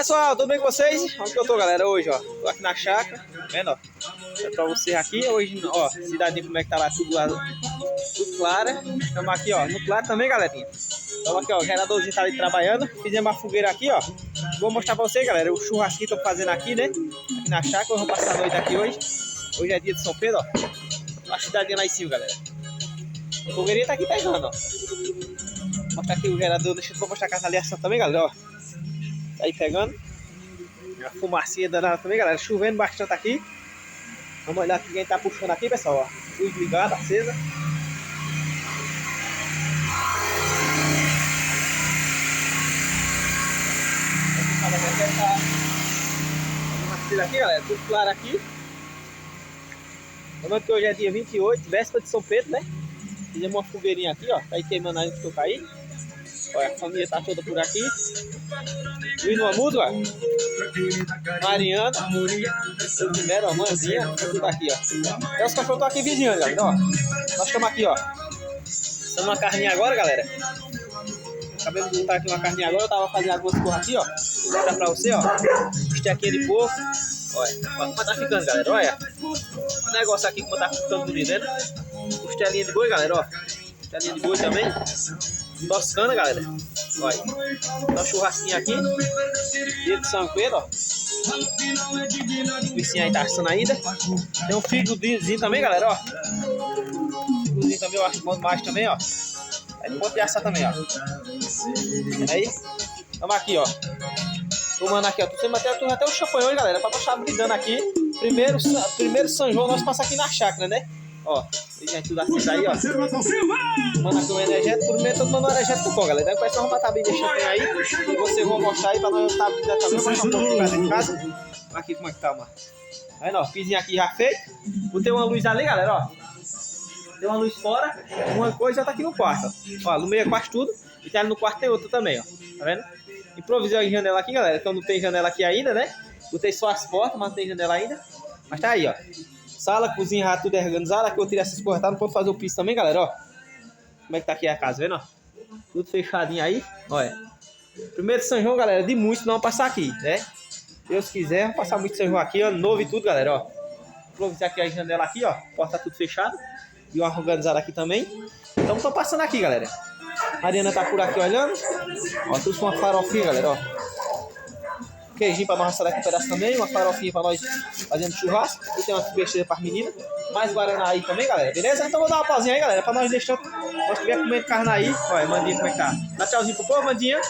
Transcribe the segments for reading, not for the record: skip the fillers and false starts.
pessoal, tudo bem com vocês? Onde que eu tô, galera? Hoje, ó, tô aqui na chácara, tá vendo, ó? É pra vocês aqui, hoje, ó, cidadinha, como é que tá lá, tudo clara. Estamos aqui, ó, no claro também, galerinha. Estamos aqui, ó, o geradorzinho tá ali trabalhando. Fizemos uma fogueira aqui, ó. Vou mostrar pra vocês, galera, o churrasquinho que tô fazendo aqui, né? Aqui na chácara, eu vou passar a noite aqui hoje. Hoje é dia de São Pedro, ó. A cidadinha lá em cima, galera. A fogueirinha tá aqui pegando, ó. Vou mostrar aqui o gerador, deixa eu mostrar a catalisação também, galera, ó. Tá aí pegando. A fumacinha danada também, galera. Chovendo bastante aqui. Vamos olhar aqui quem tá puxando aqui, pessoal, ó. Luz ligada, acesa. Aqui, galera, tudo claro aqui. Lembrando que hoje é dia 28, véspera de São Pedro, né? Fizemos uma fogueirinha aqui, ó. Tá aí queimando aí que eu caí. Olha, a família tá toda por aqui. Vindo uma música, ó. Mariana, o primeiro, a mãezinha, tudo aqui, ó. E os cachorros estão aqui vigiando, galera, ó. Nós estamos aqui, ó. Estamos uma carninha agora, galera. Acabei de botar aqui uma carninha agora. Eu tava fazendo algumas coisas aqui, ó. Vou mostrar pra você, ó. Estequinha de porco. Olha, como tá ficando, galera, olha. O negócio aqui como tá ficando bonito, né? Costelinha de boi, galera, ó. Costelinha de boi também. Toscana, galera. Olha. Tá um churrasquinho aqui. Dia de São Pedro, ó. O vizinho aí tá assando ainda. Tem um figozinho também, galera, ó. Figozinho também, eu acho bom demais também, ó. Aí um monte de assar também, ó. Aí. Vamos aqui, ó. Tomando aqui, ó. Tô sem até o champanhe, galera. Pra estar brindando aqui. Primeiro São João, nós passamos aqui na chácara, né? Ó. Gente, tudo assim daí, ó. Tomando aqui o energético. Primeiro tô tomando o energético com, galera. Depois nós vamos botar bem de champanhe aí. E vocês vão mostrar aí pra nós estar brindando também. Vou mostrar um pouquinho mais em casa. Aqui como é que tá, mano. Aí, ó. Pizinho aqui já feito. Botei uma luz ali, galera, ó. Tem uma luz fora. Uma coisa já tá aqui no quarto, ó. Ó, no meio é quase tudo. E tem ali no quarto tem outra também, ó. Tá vendo? Improvisei a janela aqui, galera, então não tem janela aqui ainda, né? Botei só as portas, mas não tem janela ainda. Mas tá aí, ó. Sala, cozinha, já tudo organizado. Aqui eu tirei essas coisas, tá? Não pode fazer o piso também, galera, ó. Como é que tá aqui a casa, vendo, ó? Tudo fechadinho aí, olha. Primeiro São João, galera, de muitos não vão passar aqui, né? Deus quiser, vamos passar muito São João aqui, ano novo e tudo, galera, ó. Improvisei aqui a janela aqui, ó. Porta tudo fechado. E uma organizada aqui também. Então estão passando aqui, galera. A Mariana tá por aqui olhando. Ó, tudo com uma farofinha, galera, ó. Queijinho pra nós assar aqui um pedaço também. Uma farofinha pra nós fazendo churrasco. E tem uma besteira para as meninas. Mais guaraná aí também, galera. Beleza? Então vou dar uma pausinha aí, galera. Pra nós deixar. Nós estiver comendo carne aí. Olha, Mandinha, como é que tá? Dá tchauzinho pro povo, Mandinha.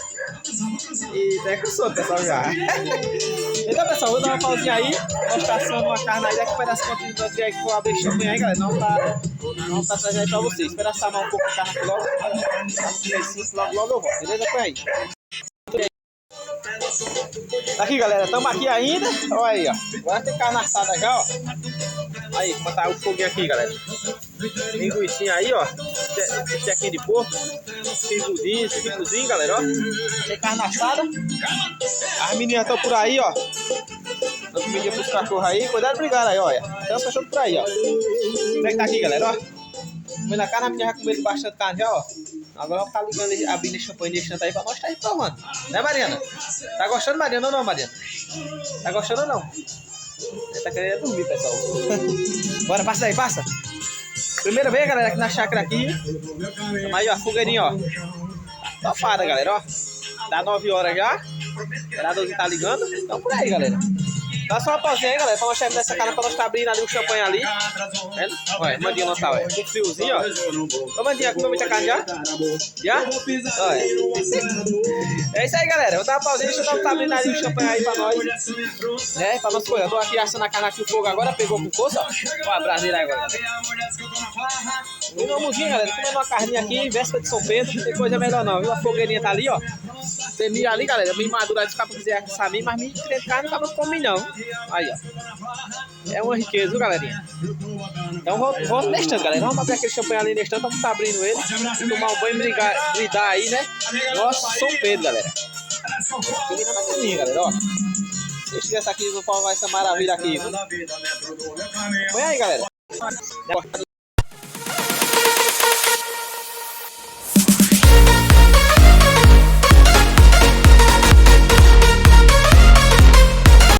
E até que eu sou, pessoal, já. Então, pessoal, vou dar uma pausinha aí. Nós tá assando uma carne aí. Daqui a pedaço que eu tiver que for abrir champanhe aí, galera. Não tá trazendo aí pra vocês. Espera assar mais um pouco de carne aqui logo. Logo eu volto. Beleza? Põe aí. Aqui, galera, estamos aqui ainda. Olha aí, ó. Agora tem carne assada já, ó. Aí, vou botar o foguinho aqui, galera. Linguicinha aí, ó. Estequinha de porco. Figozinho, galera, ó. Tem carne assada. As meninas estão por aí, ó. Nós pedimos pros cachorros aí. Cuidado de brigar aí, olha. Tem os cachorros por aí, ó. Como é que tá aqui, galera, ó. Comendo a carne, a menina já comeu bastante carne já, ó. Agora vamos ficar ligando, abrindo esse champanhe, deixando aí pra nós tá aí provando. Né, Mariana? Tá gostando, Mariana, ou não, Mariana? Tá gostando ou não? Ele tá querendo dormir, pessoal. Bora, passa aí, passa. Primeira vez, galera, aqui na chácara aqui. Tamo aí, ó, a fogueirinha, ó. Tá topada, galera, ó. Dá 9 horas já. O geradorzinho tá ligando. Então por aí, galera. Dá só uma pausinha aí, galera, pra nós terminar essa cara, pra nós estar abrindo ali o champanhe ali. Vendo? Olha, Mandinha não tá, olha. Com friozinho, ó. Ô, Mandinha, comeu muita carne já? Já? Olha. É isso aí, galera. Vou dar uma pausinha, deixa eu estar abrindo ali o champanhe aí pra nós. Né? Pra nós coisas. Eu tô aqui assando a carne aqui, o fogo agora, pegou com força, ó. Ó a braseira aí agora. E no almozinho, galera, comendo uma carninha aqui, véspera de São Pedro, não tem coisa melhor não, viu? A fogueirinha tá ali, ó. Tem milho ali, galera, milho maduro ali, se o cara quiser assar milho, mas milho de carne não come não. Aí, ó. É uma riqueza, viu, galerinha? Então vamos nestando, galera. Vamos abrir aquele champanhe ali nestando, vamos estar abrindo ele. Tomar um banho e brindar aí, né? Nossa, São Pedro, galera. Aqui na caminha, galera, ó. Deixa eu essa aqui, vou falar essa maravilha aqui. Põe aí, galera.